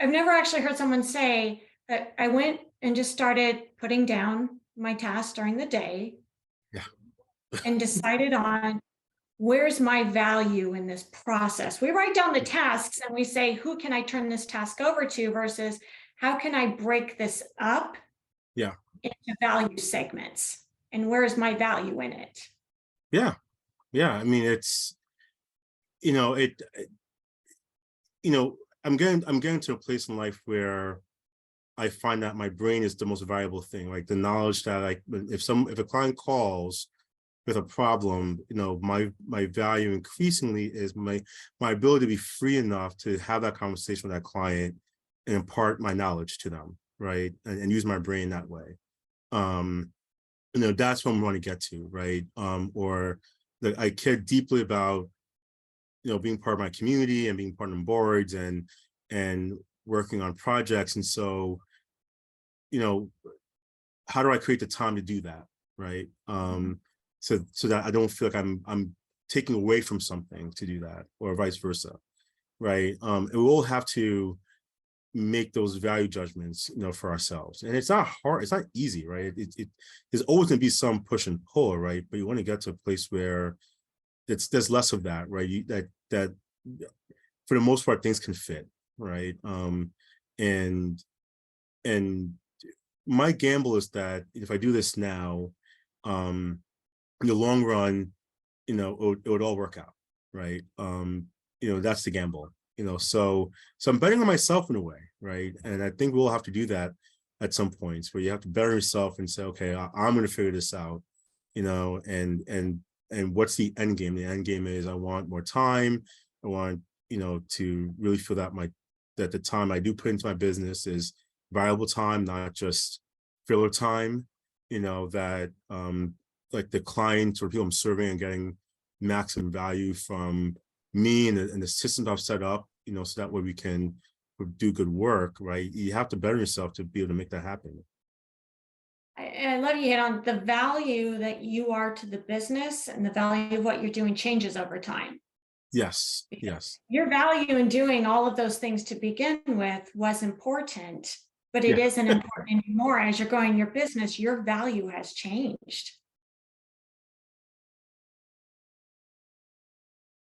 I've never actually heard someone say that I went and just started putting down my tasks during the day Yeah. and decided on where's my value in this process. We write down the tasks and we say, who can I turn this task over to versus how can I break this up Yeah. into value segments? And where is my value in it? Yeah. Yeah. I mean, it's, you know, you know, I'm getting to a place in life where I find that my brain is the most valuable thing. Like the knowledge that like if a client calls with a problem, my value increasingly is my ability to be free enough to have that conversation with that client and impart my knowledge to them, right? And use my brain that way. Um, that's what I'm going to get to, right? Or that I care deeply about, being part of my community and being part of boards and working on projects. And so, you know, how do I create the time to do that, right? So that I don't feel like I'm taking away from something to do that, or vice versa, right? And we'll have to make those value judgments, for ourselves. And it's not hard, it's not easy, right? There's always going to be some push and pull, right? But you want to get to a place where there's less of that, right? That for the most part things can fit, right? And and my gamble is that if I do this now, in the long run, it would all work out, right? That's the gamble, so I'm betting on myself in a way, right? And I think we'll have to do that at some points where you have to better yourself and say, okay, I'm going to figure this out, and what's the end game? The end game is I want more time. I want, to really feel that the time I do put into my business is valuable time, not just filler time, that like the clients or people I'm serving and getting maximum value from me and the systems I've set up, so that way we can do good work, right? You have to better yourself to be able to make that happen. I love you hit on the value that you are to the business and the value of what you're doing changes over time. Yes, yes. Your value in doing all of those things to begin with was important, but it Yeah, isn't important anymore. As you're growing your business, your value has changed.